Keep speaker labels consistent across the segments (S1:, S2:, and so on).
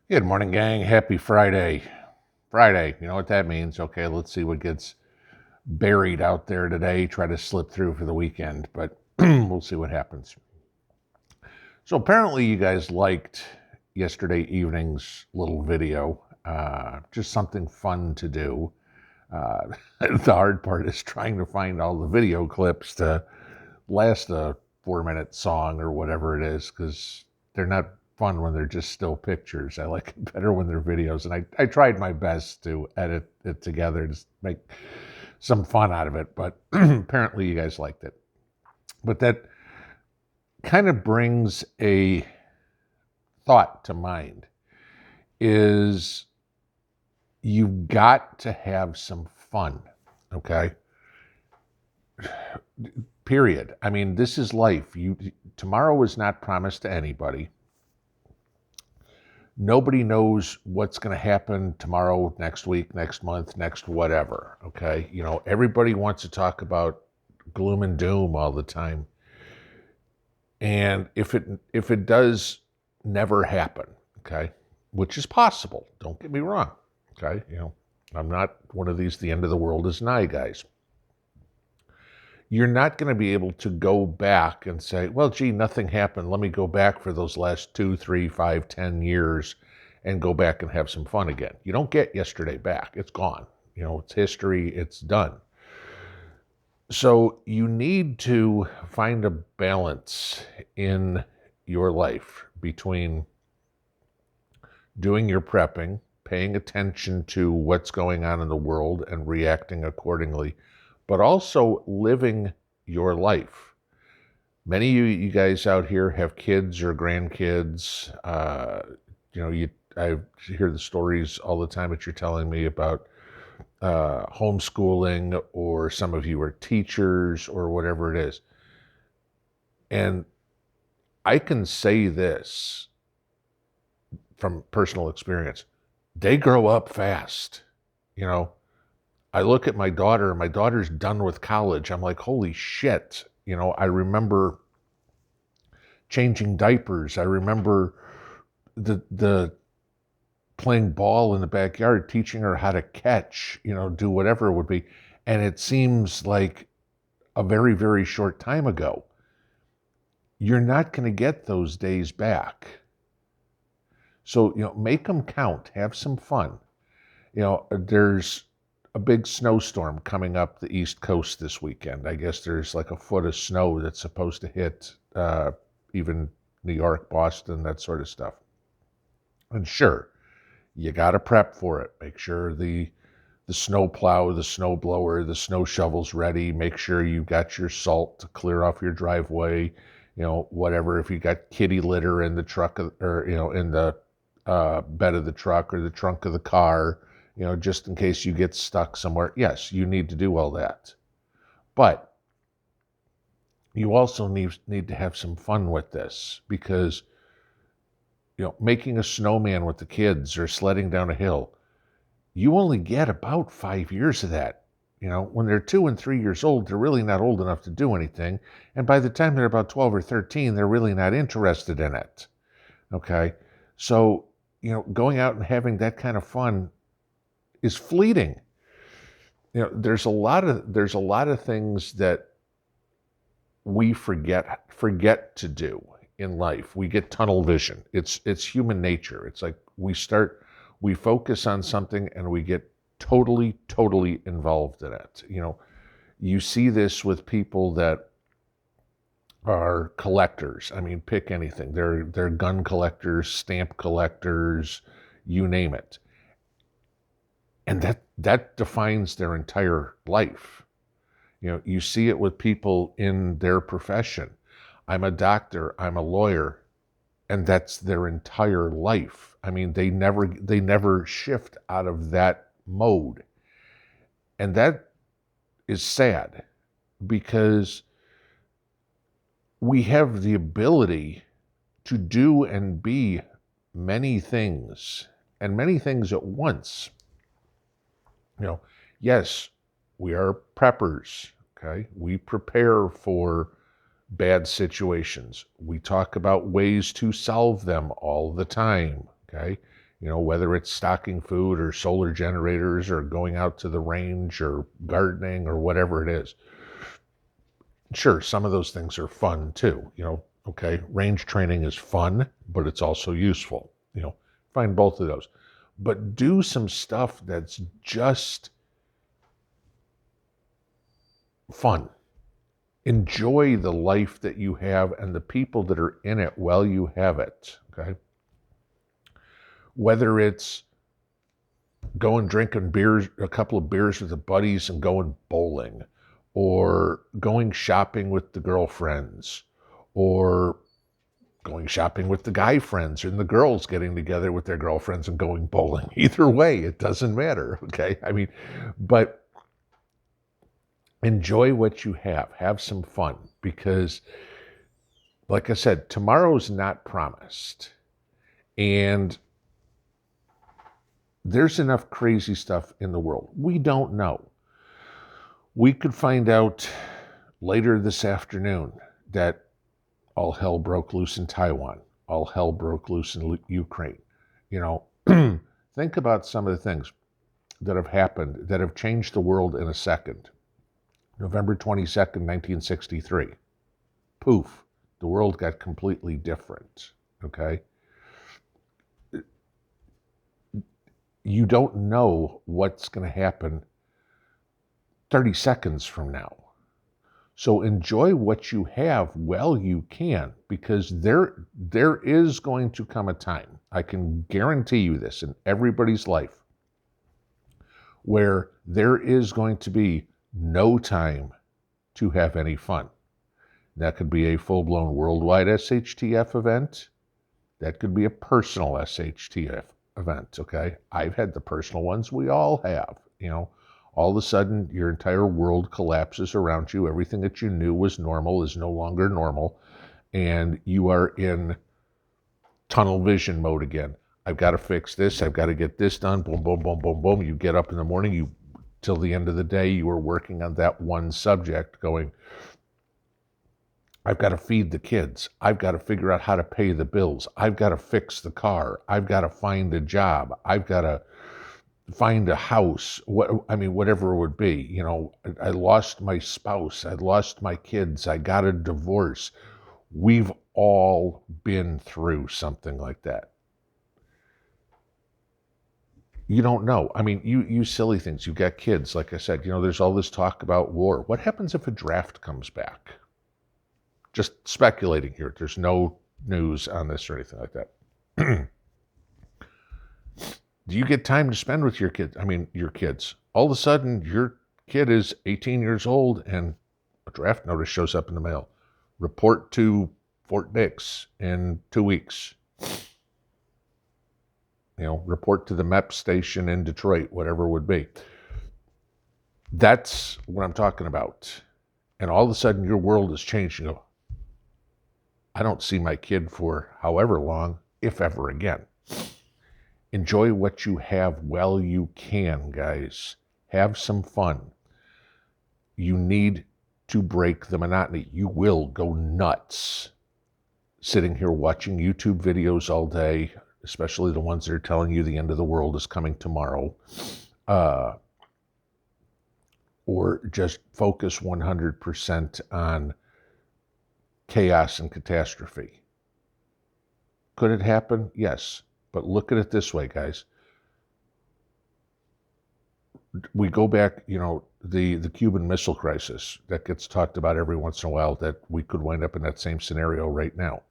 S1: Good morning, gang. Happy Friday. Friday, you know what that means. Okay, let's see what gets buried out there today. Try to slip through for the weekend, but we'll see what happens. So, apparently, you guys liked yesterday evening's little video. Just something fun to do. The hard part is trying to find all the video clips to last a 4 minute song or whatever it is, because they're not fun when they're just still pictures. I like it better when they're videos. And I tried my best to edit it together to make some fun out of it, but apparently you guys liked it. But that kind of brings a thought to mind is you've got to have some fun, okay? Period. I mean, this is life. Tomorrow is not promised to anybody. Nobody knows what's going to happen tomorrow, next week, next month, next whatever. Okay. Everybody wants to talk about gloom and doom all the time. And if it does never happen, okay, which is possible, don't get me wrong. Okay. I'm not one of these, the end of the world is nigh guys. You're not going to be able to go back and say, well, gee, nothing happened. Let me go back for those last 2, 3, 5, 10 years and go back and have some fun again. You don't get yesterday back. It's gone. It's history. It's done. So you need to find a balance in your life between doing your prepping, paying attention to what's going on in the world and reacting accordingly, but also living your life. Many of you guys out here have kids or grandkids. I hear the stories all the time that you're telling me about homeschooling, or some of you are teachers or whatever it is. And I can say this from personal experience. They grow up fast. I look at my daughter, and my daughter's done with college. I'm like, holy shit. I remember changing diapers. I remember the playing ball in the backyard, teaching her how to catch, do whatever it would be. And it seems like a very, very short time ago. You're not going to get those days back. So, make them count. Have some fun. There's a big snowstorm coming up the East Coast this weekend. I guess there's like a foot of snow that's supposed to hit even New York, Boston, that sort of stuff. And sure, you got to prep for it. Make sure the snow plow, the snow blower, the snow shovel's ready. Make sure you've got your salt to clear off your driveway. Whatever. If you got kitty litter in the truck, or in the bed of the truck or the trunk of the car, just in case you get stuck somewhere. Yes, you need to do all that. But you also need to have some fun with this, because, making a snowman with the kids or sledding down a hill, you only get about 5 years of that. When they're 2 and 3 years old, they're really not old enough to do anything. And by the time they're about 12 or 13, they're really not interested in it. Okay. So, going out and having that kind of fun is fleeting. There's a lot of things that we forget to do in life. We get tunnel vision. It's human nature. It's like we focus on something and we get totally involved in it. You see this with people that are collectors. I mean, pick anything. They're gun collectors, stamp collectors, you name it. And that defines their entire life. You see it with people in their profession. I'm a doctor, I'm a lawyer, and that's their entire life. I mean, they never shift out of that mode. And that is sad, because we have the ability to do and be many things, and many things at once. Yes, we are preppers, okay? We prepare for bad situations. We talk about ways to solve them all the time, okay? whether it's stocking food or solar generators or going out to the range or gardening or whatever it is. Sure, some of those things are fun too, okay, range training is fun, but it's also useful, find both of those. But do some stuff that's just fun. Enjoy the life that you have and the people that are in it while you have it, okay? Whether it's going drinking beers, a couple of beers with the buddies and going bowling, or going shopping with the girlfriends, or going shopping with the guy friends and the girls getting together with their girlfriends and going bowling. Either way, it doesn't matter, okay? But enjoy what you have some fun, because like I said, tomorrow's not promised. And there's enough crazy stuff in the world. We don't know. We could find out later this afternoon that all hell broke loose in Taiwan. All hell broke loose in Ukraine. Think about some of the things that have happened that have changed the world in a second. November 22nd, 1963. Poof. The world got completely different. Okay? You don't know what's going to happen 30 seconds from now. So enjoy what you have while you can, because there is going to come a time, I can guarantee you this, in everybody's life, where there is going to be no time to have any fun. That could be a full-blown worldwide SHTF event. That could be a personal SHTF event, okay? I've had the personal ones. We all have, All of a sudden, your entire world collapses around you. Everything that you knew was normal is no longer normal. And you are in tunnel vision mode again. I've got to fix this. I've got to get this done. Boom, boom, boom, boom, boom. You get up in the morning. Till the end of the day, you are working on that one subject going, I've got to feed the kids. I've got to figure out how to pay the bills. I've got to fix the car. I've got to find a job. I've got to find a house, whatever it would be. I lost my spouse, I lost my kids, I got a divorce. We've all been through something like that. You don't know. You silly things. You've got kids, like I said, there's all this talk about war. What happens if a draft comes back? Just speculating here. There's no news on this or anything like that. Do you get time to spend with your kids? Your kids. All of a sudden, your kid is 18 years old and a draft notice shows up in the mail. Report to Fort Dix in 2 weeks. Report to the MEP station in Detroit, whatever it would be. That's what I'm talking about. And all of a sudden, your world is changing. I don't see my kid for however long, if ever again. Enjoy what you have while you can, guys. Have some fun. You need to break the monotony. You will go nuts sitting here watching YouTube videos all day, especially the ones that are telling you the end of the world is coming tomorrow. Or just focus 100% on chaos and catastrophe. Could it happen? Yes. But look at it this way, guys. We go back, the Cuban Missile Crisis that gets talked about every once in a while, that we could wind up in that same scenario right now.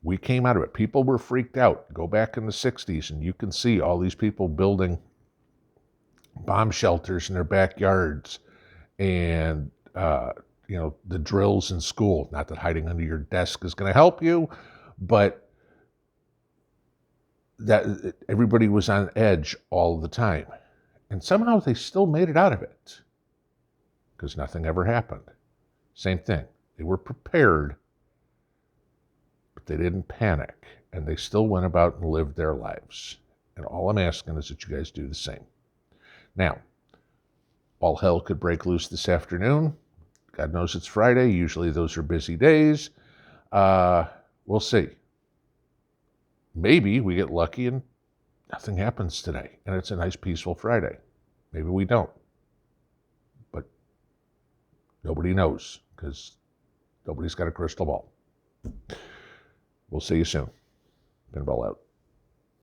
S1: We came out of it. People were freaked out. Go back in the 60s and you can see all these people building bomb shelters in their backyards and, the drills in school. Not that hiding under your desk is going to help you, but that everybody was on edge all the time. And somehow they still made it out of it because nothing ever happened. Same thing. They were prepared, but they didn't panic, and they still went about and lived their lives. And all I'm asking is that you guys do the same. Now, all hell could break loose this afternoon. God knows it's Friday. Usually those are busy days. We'll see. Maybe we get lucky and nothing happens today, and it's a nice, peaceful Friday. Maybe we don't, but nobody knows because nobody's got a crystal ball. We'll see you soon. Pinball out.